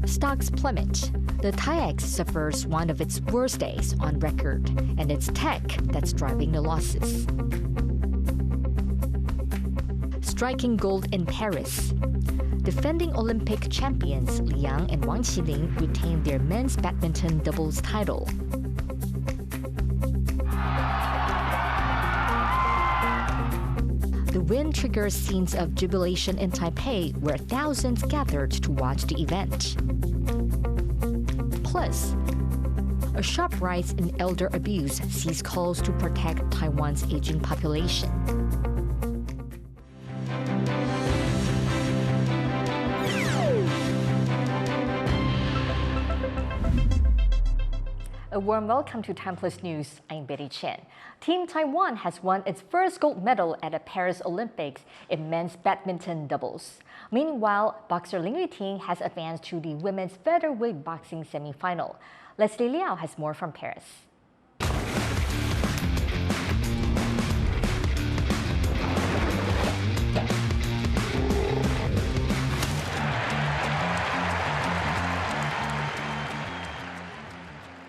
Stocks plummet. The TAIEX suffers one of its worst days on record, and it's tech that's driving the losses. Striking gold in Paris. Defending Olympic champions Li Yang and Wang Qilin retained their men's badminton doubles title. The win triggers scenes of jubilation in Taipei, where thousands gathered to watch the event. Plus, a sharp rise in elder abuse sees calls to protect Taiwan's aging population. A warm welcome to TaiwanPlus News. I'm Betty Chen. Team Taiwan has won its first gold medal at the Paris Olympics in men's badminton doubles. Meanwhile, boxer Lin Yuting has advanced to the women's featherweight boxing semifinal. Leslie Liao has more from Paris.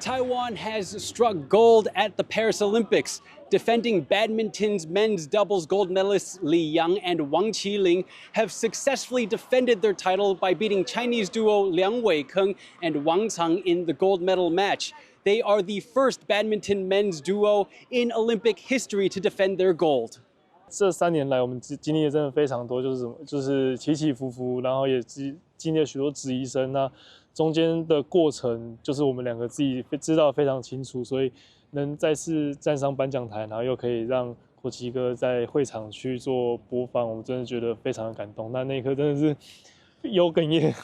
Taiwan has struck gold at the Paris Olympics. Defending badminton's men's doubles gold medalists Li Yang and Wang Qilin have successfully defended their title by beating Chinese duo Liang Weikeng and Wang Cang in the gold medal match. They are the first badminton men's duo in Olympic history to defend their gold. 这3年来，我们经历的真的非常多，就是起起伏伏，然后也经历了许多质疑声。那中间的过程，就是我们两个自己知道非常清楚，所以能再次站上颁奖台，然后又可以让国旗哥在会场去做播放，我们真的觉得非常的感动。那一刻真的是有哽咽。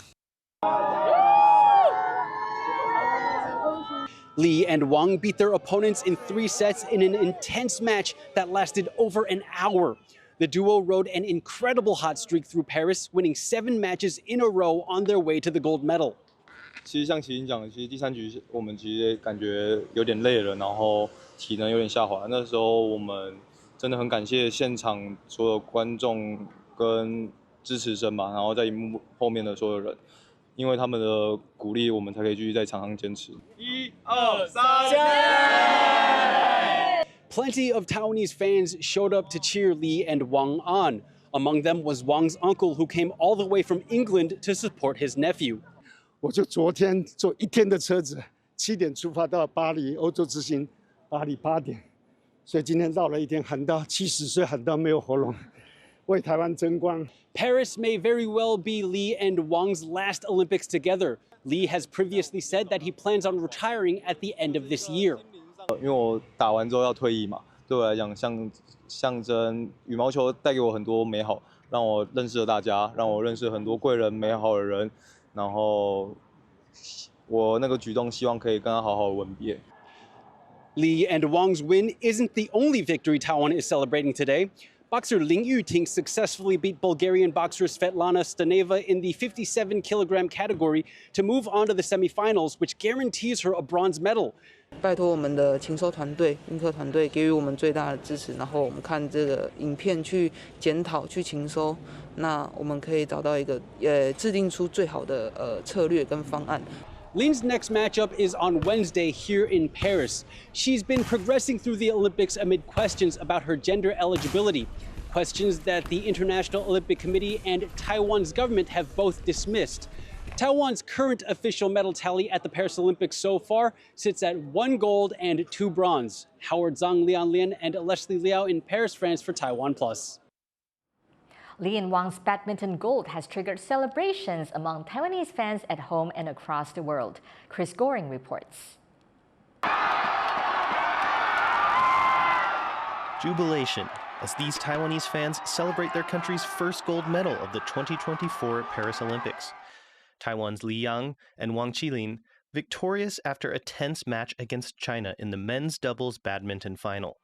Li and Wang beat their opponents in 3 sets in an intense match that lasted over an hour. The duo rode an incredible hot streak through Paris, winning 7 matches in a row on their way to the gold medal. 其实像麒麟讲的，其实第3局我们其实感觉有点累了，然后体能有点下滑。那时候我们真的很感谢现场所有观众跟支持声吧，然后在荧幕后面的所有人。 因为他们的鼓励，我们才可以继续在场上坚持。1、2、3， Plenty of Taiwanese fans showed up to cheer Li and Wang on. Among them was Wang's uncle, who came all the way from England to support his nephew. 我就昨天坐1天的车子，7点出发到巴黎，欧洲之行，巴黎8点，所以今天绕了1天，喊到70岁，喊到没有喉咙。 为台湾争光。 Paris may very well be Li and Wang's last Olympics together. Li has previously said that he plans on retiring at the end of this year. 因为我打完之后要退役嘛，对我来讲象征羽毛球带给我很多美好，让我认识了大家，让我认识很多贵人、美好的人，然后我那个举动希望可以跟他好好吻别。 Li and Wang's win isn't the only victory Taiwan is celebrating today. Boxer Lin Yuting successfully beat Bulgarian boxer Svetlana Staneva in the 57-kilogram category to move on to the semifinals, which guarantees her a bronze medal. 拜托我们的禽兽团队、运科团队给予我们最大的支持，然后我们看这个影片去检讨、去禽收，那我们可以找到一个制定出最好的策略跟方案。 Lin's next matchup is on Wednesday here in Paris. She's been progressing through the Olympics amid questions about her gender eligibility, questions that the International Olympic Committee and Taiwan's government have both dismissed. Taiwan's current official medal tally at the Paris Olympics so far sits at 1 gold and 2 bronze. Howard Zhang, Lian Lin, and Leslie Liao in Paris, France for TaiwanPlus. Li and Wang's badminton gold has triggered celebrations among Taiwanese fans at home and across the world. Chris Goring reports. Jubilation as these Taiwanese fans celebrate their country's first gold medal of the 2024 Paris Olympics. Taiwan's Li Yang and Wang Qilin victorious after a tense match against China in the men's doubles badminton final.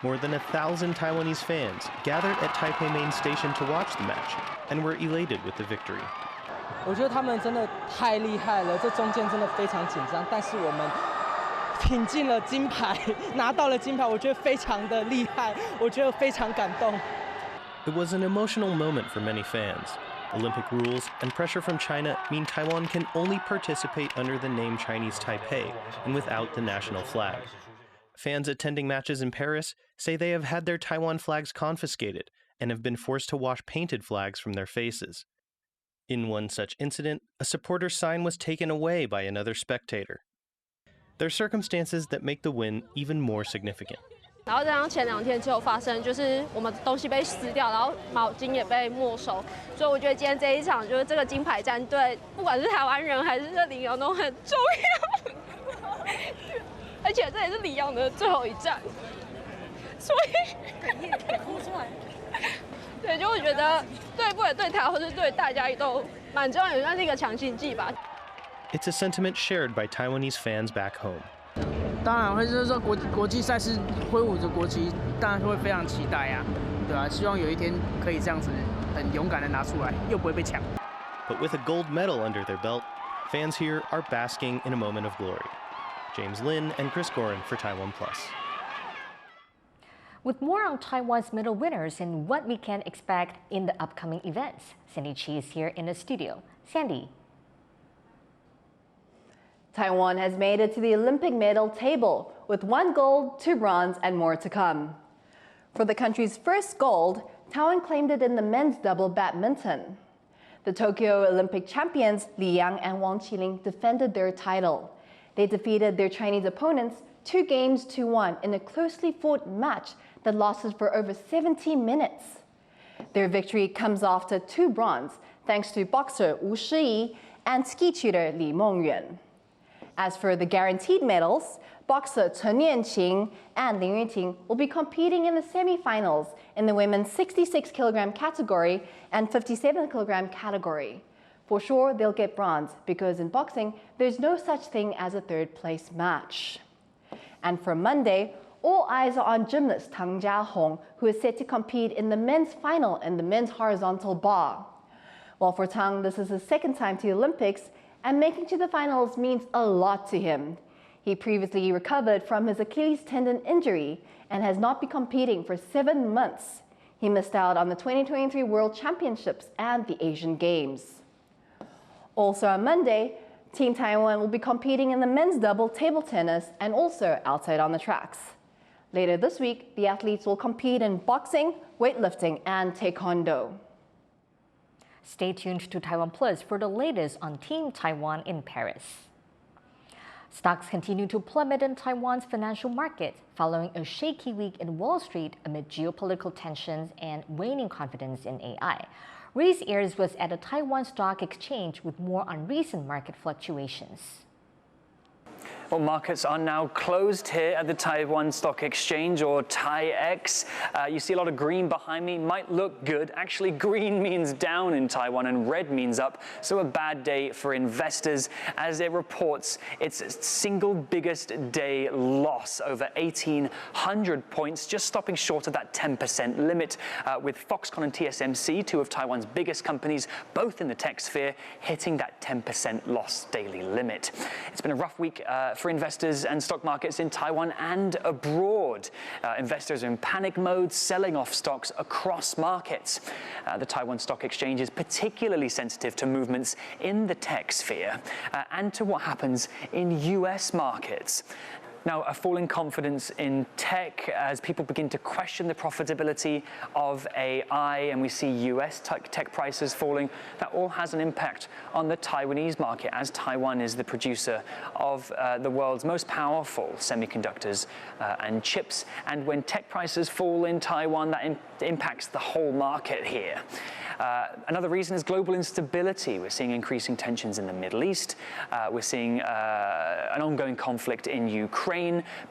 More than 1,000 Taiwanese fans gathered at Taipei main station to watch the match and were elated with the victory. 我觉得他们真的太厉害了，这中间真的非常紧张，但是我们挺进了金牌，拿到了金牌，我觉得非常的厉害，我觉得非常感动。It was an emotional moment for many fans. Olympic rules and pressure from China mean Taiwan can only participate under the name Chinese Taipei and without the national flag. Fans attending matches in Paris say they have had their Taiwan flags confiscated and have been forced to wash painted flags from their faces. In one such incident, a supporter's sign was taken away by another spectator. There are circumstances that make the win even more significant. 然后加上前2天就有发生，就是我们东西被撕掉，然后毛巾也被没收，所以我觉得今天这一场就是这个金牌战对不管是台湾人还是李阳都很重要，而且这也是李阳的最后一战，所以哭出来。对，就我觉得对不管对他或是对大家都蛮重要，也算是一个强心剂吧。It's a sentiment shared by Taiwanese fans back home. 当然会就是说国际赛事挥舞着国旗，当然会非常期待啊，对啊，希望有一天可以这样子很勇敢的拿出来，又不会被抢。But with a gold medal under their belt, fans here are basking in a moment of glory. James Lin and Chris Gorin for TaiwanPlus. With more on Taiwan's medal winners and what we can expect in the upcoming events, Sandy Chi is here in the studio. Sandy. Taiwan has made it to the Olympic medal table with 1 gold, 2 bronze, and more to come. For the country's first gold, Taiwan claimed it in the men's double badminton. The Tokyo Olympic champions Li Yang and Wang Qiling defended their title. They defeated their Chinese opponents 2 games to 1 in a closely fought match that lasted for over 70 minutes. Their victory comes after 2 bronze thanks to boxer Wu Shiyi and ski shooter Li Mongyuan. As for the guaranteed medals, boxer Chen and Lin Yuting will be competing in the semi-finals in the women's 66 kg category and 57 kg category. For sure, they'll get bronze because in boxing, there's no such thing as a third place match. And for Monday, all eyes are on gymnast Tang Jiahong, who is set to compete in the men's final in the men's horizontal bar. While for Tang, this is his second time to the Olympics, and making to the finals means a lot to him. He previously recovered from his Achilles tendon injury and has not been competing for 7 months. He missed out on the 2023 World Championships and the Asian Games. Also on Monday, Team Taiwan will be competing in the men's double table tennis and also outside on the tracks. Later this week, the athletes will compete in boxing, weightlifting, and taekwondo. Stay tuned to TaiwanPlus for the latest on Team Taiwan in Paris. Stocks continue to plummet in Taiwan's financial market following a shaky week in Wall Street amid geopolitical tensions and waning confidence in AI. Reese Ayers was at a Taiwan stock exchange with more on recent market fluctuations. Well, markets are now closed here at the Taiwan Stock Exchange, or TAIEX. You see a lot of green behind me. Might look good. Actually, green means down in Taiwan and red means up. So a bad day for investors as it reports its single biggest day loss, over 1,800 points, just stopping short of that 10% limit, with Foxconn and TSMC, 2 of Taiwan's biggest companies, both in the tech sphere, hitting that 10% loss daily limit. It's been a rough week for investors and stock markets in Taiwan and abroad. Investors are in panic mode, selling off stocks across markets. The Taiwan Stock Exchange is particularly sensitive to movements in the tech sphere and to what happens in US markets. Now, a falling confidence in tech as people begin to question the profitability of AI, and we see US tech prices falling. That all has an impact on the Taiwanese market, as Taiwan is the producer of the world's most powerful semiconductors and chips. And when tech prices fall in Taiwan, that impacts the whole market here. Another reason is global instability. We're seeing increasing tensions in the Middle East. We're seeing an ongoing conflict in Ukraine,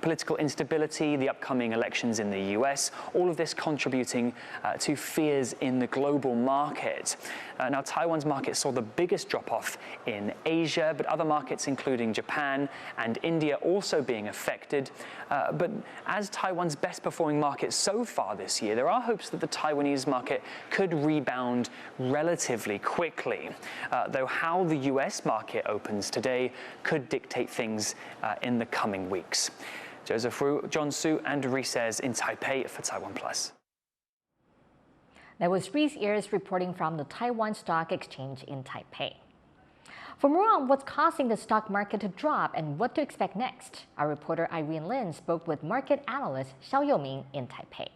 political instability, the upcoming elections in the US, all of this contributing to fears in the global market. Now, Taiwan's market saw the biggest drop-off in Asia, but other markets, including Japan and India, also being affected. But as Taiwan's best-performing market so far this year, there are hopes that the Taiwanese market could rebound relatively quickly, though how the US market opens today could dictate things in the coming weeks. Joseph Wu, John Su, and Reese Ayers in Taipei for TaiwanPlus. That was Reese Ayers reporting from the Taiwan Stock Exchange in Taipei. For more on what's causing the stock market to drop and what to expect next, our reporter Irene Lin spoke with market analyst Xiao Youming in Taipei.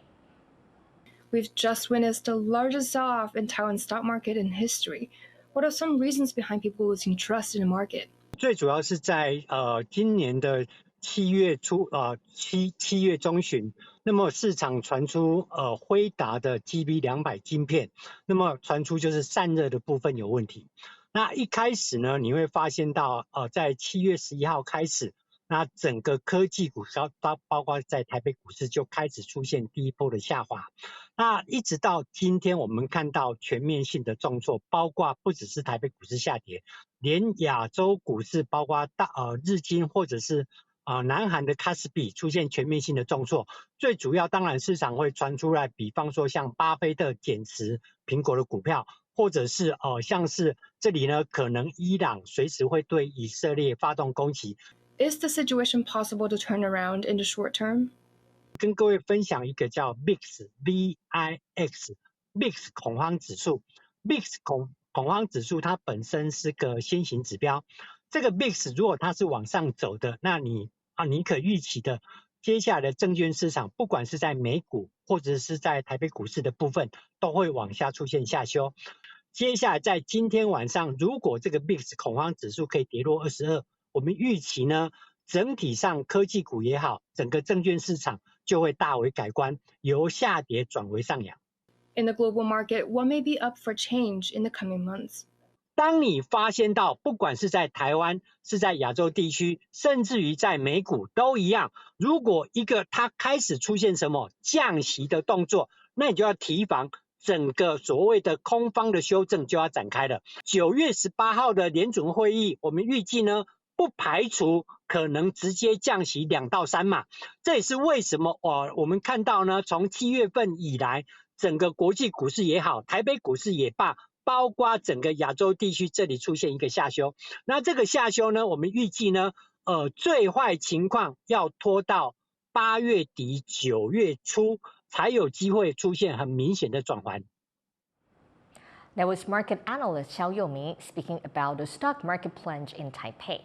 We've just witnessed the largest sell-off in Taiwan's stock market in history. What are some reasons behind people losing trust in the market? 最主要是在今年的7月初7月中旬，那么市场传出辉达的 GB200 晶片，那么传出就是散热的部分有问题。那一开始呢，你会发现到在7月11号开始，那整个科技股包括在台北股市就开始出现第一波的下滑。那一直到今天，我们看到全面性的重挫，包括不只是台北股市下跌，连亚洲股市，包括日经或者是南韩的卡斯比出现全面性的重挫。最主要当然市场会传出来，比方说像巴菲特减持苹果的股票。或者是像是这里呢，可能伊朗随时会对以色列发动攻击。Is the situation possible to turn around in the short term? 跟各位分享一个叫 VIX VIX 恐慌指数。VIX 恐慌指数它本身是个先行指标。这个 VIX 如果它是往上走的，那你可预期的。接下来的证券市场，不管是在美股或者是在台北股市的部分，都会往下出现下修。接下来在今天晚上，如果这个 VIX 恐慌指数可以跌落22，我们预期呢，整体上科技股也好，整个证券市场就会大为改观，由下跌转为上扬。In the global market, what may be up for change in the coming months? 当你发现到，不管是在台湾，是在亚洲地区，甚至于在美股都一样，如果它开始出现什么降息的动作，那你就要提防整个所谓的空方的修正就要展开了。9月18号的联准会议，我们预计呢，不排除可能直接降息2到3码。这也是为什么我们看到呢，从7月份以来，整个国际股市也好，台北股市也罢。包括整个亚洲地区这里出现一个下修，那这个下修呢，我们预计呢，最坏情况要拖到8月底9月初才有机会出现很明显的转环。That was market analyst Xiao Youming speaking about the stock market plunge in Taipei.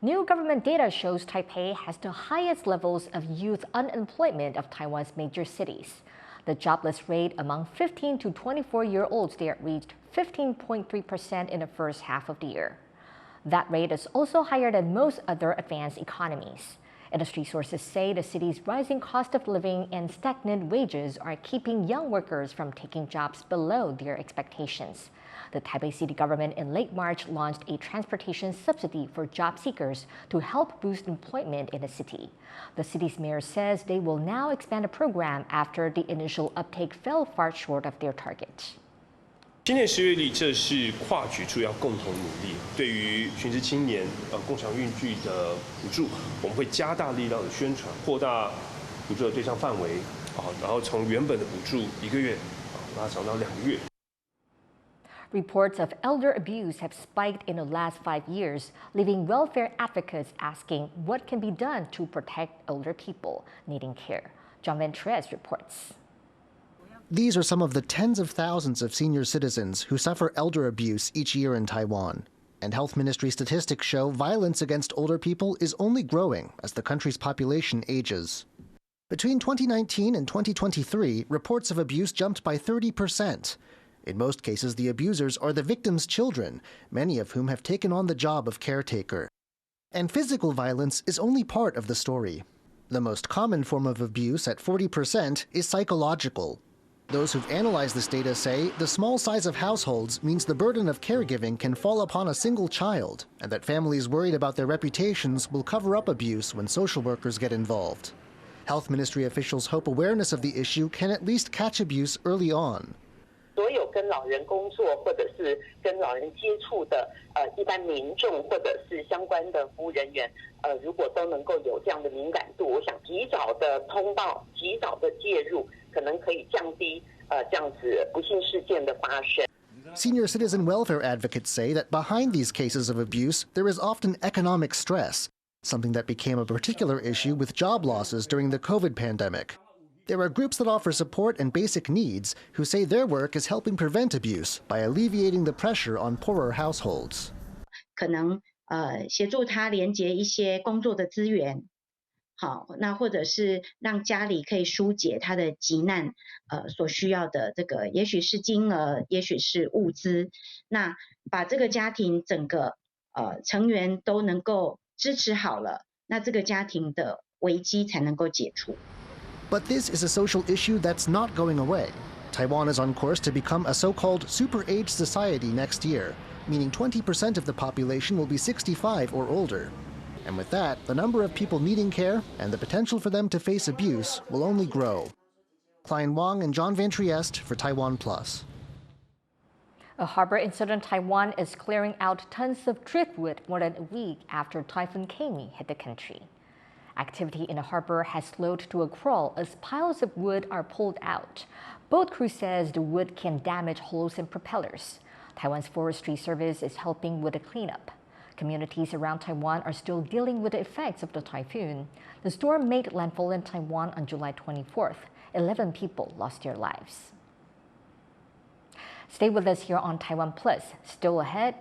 New government data shows Taipei has the highest levels of youth unemployment of Taiwan's major cities. The jobless rate among 15 to 24-year-olds there reached 15.3% in the first half of the year. That rate is also higher than most other advanced economies. Industry sources say the city's rising cost of living and stagnant wages are keeping young workers from taking jobs below their expectations. The Taipei city government in late March launched a transportation subsidy for job seekers to help boost employment in the city. The city's mayor says they will now expand the program after the initial uptake fell far short of their target. 今年10月里，这是跨局处要共同努力。对于寻职青年、共享运具的补助，我们会加大力量的宣传，扩大补助的对象范围，然后从原本的补助1个月，拉长到2个月。Reports of elder abuse have spiked in the last 5 years, leaving welfare advocates asking what can be done to protect older people needing care. John Ventres reports. These are some of the tens of thousands of senior citizens who suffer elder abuse each year in Taiwan. And Health Ministry statistics show violence against older people is only growing as the country's population ages. Between 2019 and 2023, reports of abuse jumped by 30%. In most cases, the abusers are the victims' children, many of whom have taken on the job of caretaker. And physical violence is only part of the story. The most common form of abuse, at 40%, is psychological. Those who've analyzed this data say the small size of households means the burden of caregiving can fall upon a single child, and that families worried about their reputations will cover up abuse when social workers get involved. Health Ministry officials hope awareness of the issue can at least catch abuse early on. 所有跟老人工作或者是跟老人接触的一般民众或者是相关的服务人员，如果都能够有这样的敏感度，我想及早的通报、及早的介入，可能可以降低这样子不幸事件的发生。 Senior citizen welfare advocates say that behind these cases of abuse, there is often economic stress, something that became a particular issue with job losses during the COVID pandemic. There are groups that offer support and basic needs who say their work is helping prevent abuse by alleviating the pressure on poorer households. 可能协助他连接一些工作的资源，好，那或者是让家里可以疏解他的急难所需要的这个，也许是金额，也许是物资，那把这个家庭整个成员都能够支持好了，那这个家庭的危机才能够解除。 But this is a social issue that's not going away. Taiwan is on course to become a so-called super-age society next year, meaning 20% of the population will be 65 or older. And with that, the number of people needing care and the potential for them to face abuse will only grow. Klein Wang and John Van Trieste for TaiwanPlus. A harbor in southern Taiwan is clearing out tons of driftwood more than a week after Typhoon Kami hit the country. Activity in the harbor has slowed to a crawl as piles of wood are pulled out. Boat crew says the wood can damage hulls and propellers. Taiwan's Forestry Service is helping with the cleanup. Communities around Taiwan are still dealing with the effects of the typhoon. The storm made landfall in Taiwan on July 24th. 11 people lost their lives. Stay with us here on Taiwan Plus. Still ahead.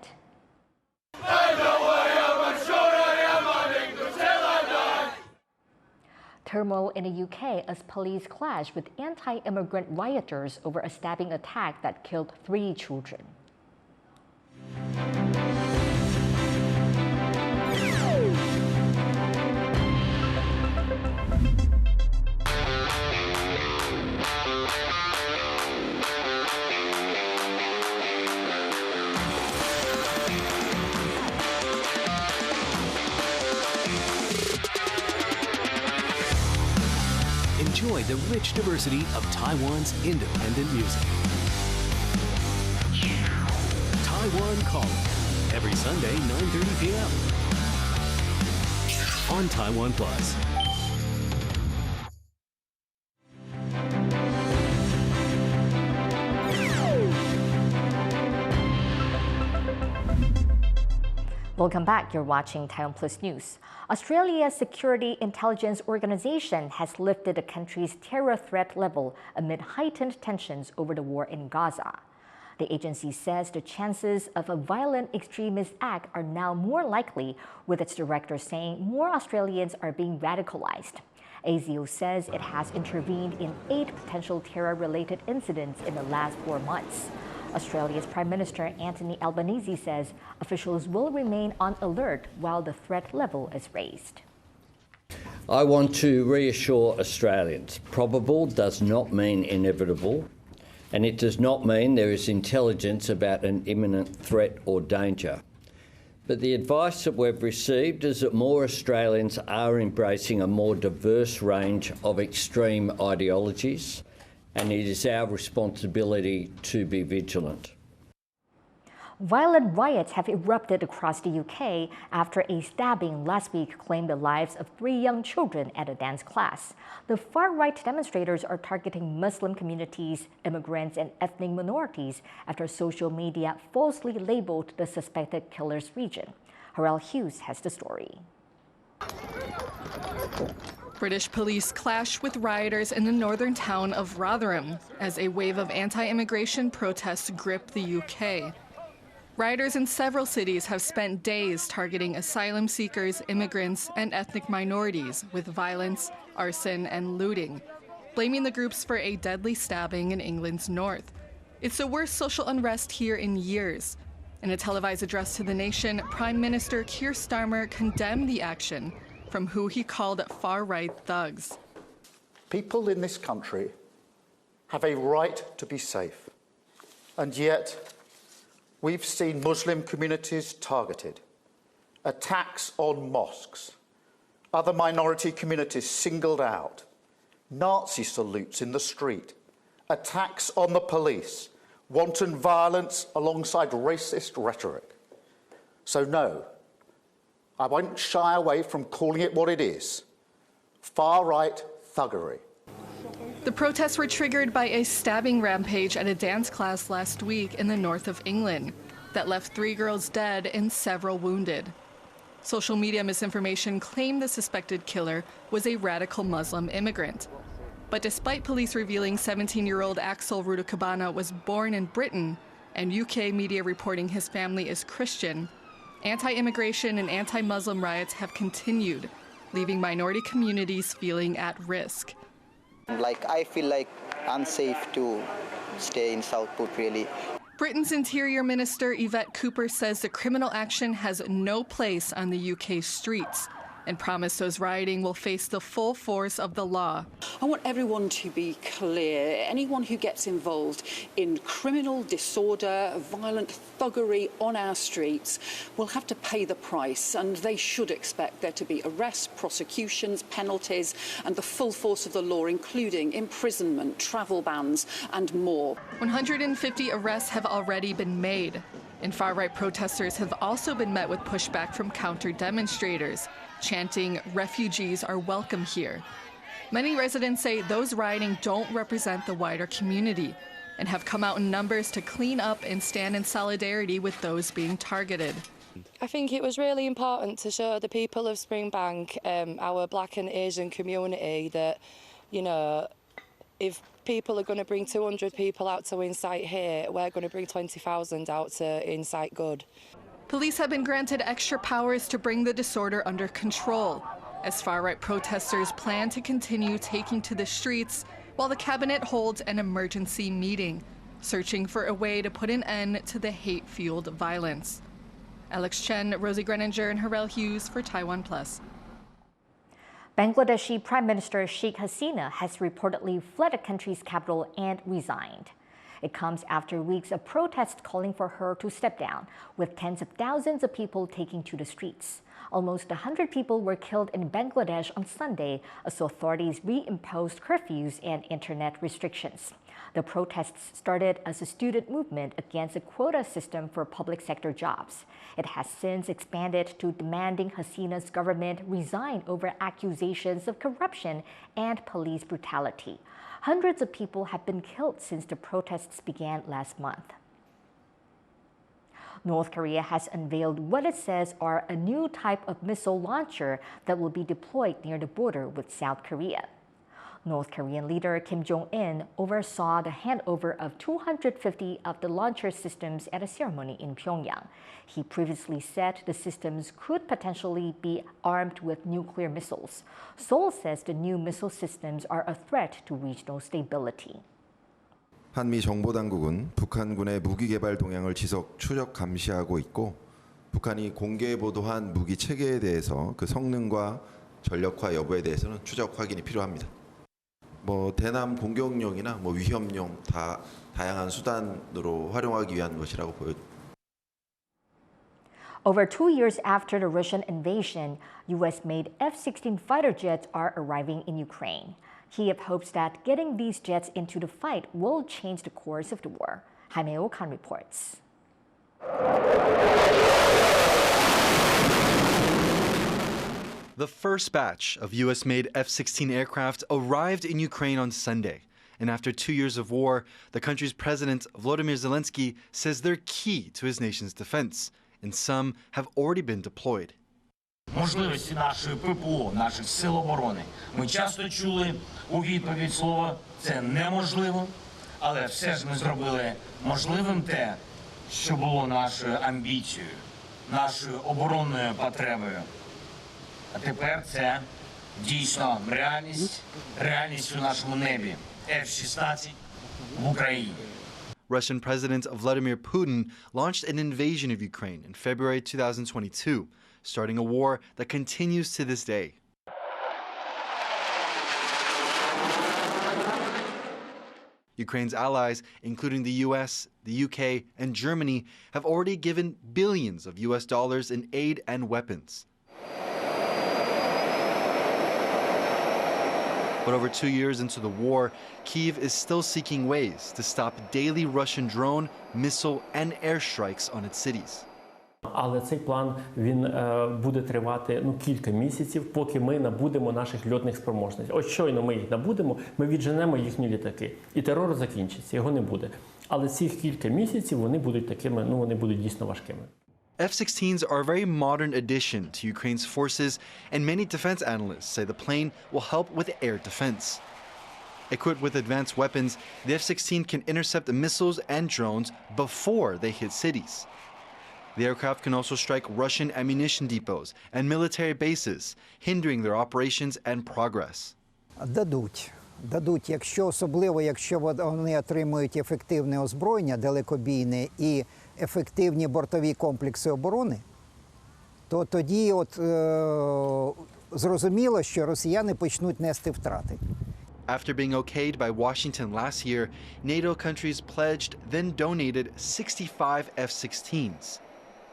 Turmoil in the UK as police clash with anti-immigrant rioters over a stabbing attack that killed 3 children. Enjoy the rich diversity of Taiwan's independent music. Taiwan Calling, every Sunday, 9:30 p.m. on TaiwanPlus. Welcome back. You're watching Taiwan Plus News. Australia's Security Intelligence Organization has lifted the country's terror threat level amid heightened tensions over the war in Gaza. The agency says the chances of a violent extremist act are now more likely, with its director saying more Australians are being radicalized. ASIO says it has intervened in 8 potential terror-related incidents in the last 4 months. Australia's Prime Minister Anthony Albanese says officials will remain on alert while the threat level is raised. I want to reassure Australians, probable does not mean inevitable, and it does not mean there is intelligence about an imminent threat or danger. But the advice that we've received is that more Australians are embracing a more diverse range of extreme ideologies, and it is our responsibility to be vigilant. Violent riots have erupted across the UK after a stabbing last week claimed the lives of 3 young children at a dance class. The far-right demonstrators are targeting Muslim communities, immigrants, and ethnic minorities after social media falsely labeled the suspected killer's region. Harrell Hughes has the story. British police clash with rioters in the northern town of Rotherham as a wave of anti-immigration protests grip the UK. Rioters in several cities have spent days targeting asylum seekers, immigrants, and ethnic minorities with violence, arson, and looting, blaming the groups for a deadly stabbing in England's north. It's the worst social unrest here in years. In a televised address to the nation, Prime Minister Keir Starmer condemned the action from who he called far-right thugs. People in this country have a right to be safe, and yet we've seen Muslim communities targeted, attacks on mosques, other minority communities singled out, Nazi salutes in the street, attacks on the police, wanton violence alongside racist rhetoric. So no, I won't shy away from calling it what it is, far-right thuggery. The protests were triggered by a stabbing rampage at a dance class last week in the north of England that left 3 girls dead and several wounded. Social media misinformation claimed the suspected killer was a radical Muslim immigrant. But despite police revealing 17-year-old Axel Rudakabana was born in Britain and UK media reporting his family is Christian, anti-immigration and anti-Muslim riots have continued, leaving minority communities feeling at risk. I feel like unsafe to stay in Southport, really. Britain's Interior Minister Yvette Cooper says the criminal action has no place on the UK streets and promised those rioting will face the full force of the law. I want everyone to be clear. Anyone who gets involved in criminal disorder, violent thuggery on our streets will have to pay the price, and they should expect there to be arrests, prosecutions, penalties, and the full force of the law, including imprisonment, travel bans, and more. 150 arrests have already been made, and far-right protesters have also been met with pushback from counter-demonstrators, chanting, "Refugees are welcome here." Many residents say those rioting don't represent the wider community and have come out in numbers to clean up and stand in solidarity with those being targeted. I think it was really important to show the people of Springbank, our Black and Asian community, that, you know, if people are going to bring 200 people out to incite hate, we're going to bring 20,000 out to incite good. Police have been granted extra powers to bring the disorder under control, as far-right protesters plan to continue taking to the streets while the cabinet holds an emergency meeting, searching for a way to put an end to the hate-fueled violence. Alex Chen, Rosie Greninger, and Harrell Hughes for TaiwanPlus. Bangladeshi Prime Minister Sheikh Hasina has reportedly fled the country's capital and resigned. It comes after weeks of protests calling for her to step down, with tens of thousands of people taking to the streets. Almost 100 people were killed in Bangladesh on Sunday as authorities reimposed curfews and internet restrictions. The protests started as a student movement against a quota system for public sector jobs. It has since expanded to demanding Hasina's government resign over accusations of corruption and police brutality. Hundreds of people have been killed since the protests began last month. North Korea has unveiled what it says are a new type of missile launcher that will be deployed near the border with South Korea. North Korean leader Kim Jong-un oversaw the handover of 250 of the launcher systems at a ceremony in Pyongyang. He previously said the systems could potentially be armed with nuclear missiles. Seoul says the new missile systems are a threat to regional stability. 한미 정보당국은 북한군의 무기 개발 동향을 지속 추적 감시하고 있고 북한이 공개 보도한 무기 체계에 대해서 그 성능과 전력화 여부에 대해서는 추적 확인이 필요합니다. 대남 공격용이나 위협용 다양한 수단으로 활용하기 위한 것이라고 보여집니다. Over 2 years after the Russian invasion, U.S.-made F-16 fighter jets are arriving in Ukraine. Kyiv hopes that getting these jets into the fight will change the course of the war. Jaime Okan reports. The first batch of U.S.-made F-16 aircraft arrived in Ukraine on Sunday. And after 2 years of war, the country's president, Volodymyr Zelensky, says they're key to his nation's defense, and some have already been deployed. Можливості нашої ППО, наших сил оборони. Ми часто чули у відповідь слово «це неможливо», але все ж ми зробили можливим те, що було нашою амбіцією, нашою оборонною потребою. А тепер це дійсно реальність у нашому небі. F-16 в Україні. Russian President Vladimir Putin launched an invasion of Ukraine in February 2022, starting a war that continues to this day. Ukraine's allies, including the US, the UK, and Germany, have already given billions of US dollars in aid and weapons. But over 2 years into the war, Kyiv is still seeking ways to stop daily Russian drone, missile, and airstrikes on its cities. Але цей план, він буде тривати кілька місяців, поки ми набудемо наших льотних спроможностей. Ось щойно ми їх набудемо, ми відженемо їхні літаки. І терор закінчиться, його не буде. Але ці кілька місяців вони будуть такими, вони будуть дійсно важкими. F-16s are a very modern addition to Ukraine's forces, and many defense analysts say the plane will help with air defense. Equipped with advanced weapons, the F-16 can intercept missiles and drones before they hit cities. The aircraft can also strike Russian ammunition depots and military bases, hindering their operations and progress. Дадуть, особливо якщо вони отримують ефективне озброєння далекобійне і ефективні бортові комплекси оборони, то тоді зрозуміло, що росіяни почнуть нести втрати. After being okayed by Washington last year, NATO countries pledged, then donated 65 F-16s.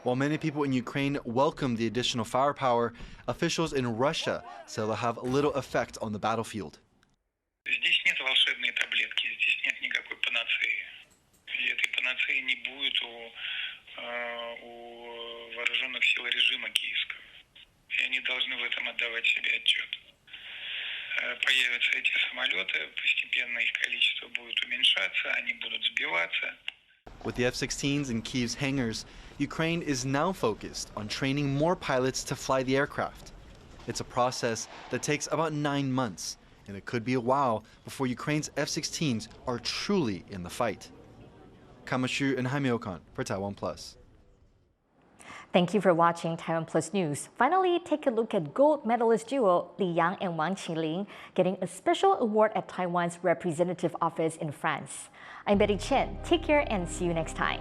While many people in Ukraine welcome the additional firepower, officials in Russia say they'll have little effect on the battlefield. Здесь нет волшебной таблетки, здесь нет никакой панацеи. И этой панацеи не будет у вооруженных сил режима киевского. И они должны в этом отдавать себе отчет. Появятся эти самолеты, постепенно их количество будет уменьшаться, они будут сбиваться. With the F-16s in Kyiv's hangars, Ukraine is now focused on training more pilots to fly the aircraft. It's a process that takes about 9 months, and it could be a while before Ukraine's F-16s are truly in the fight. Kamashu and Jaime Okan for TaiwanPlus. Thank you for watching TaiwanPlus News. Finally, take a look at gold medalist duo Li Yang and Wang Qingling getting a special award at Taiwan's representative office in France. I'm Betty Chen. Take care and see you next time.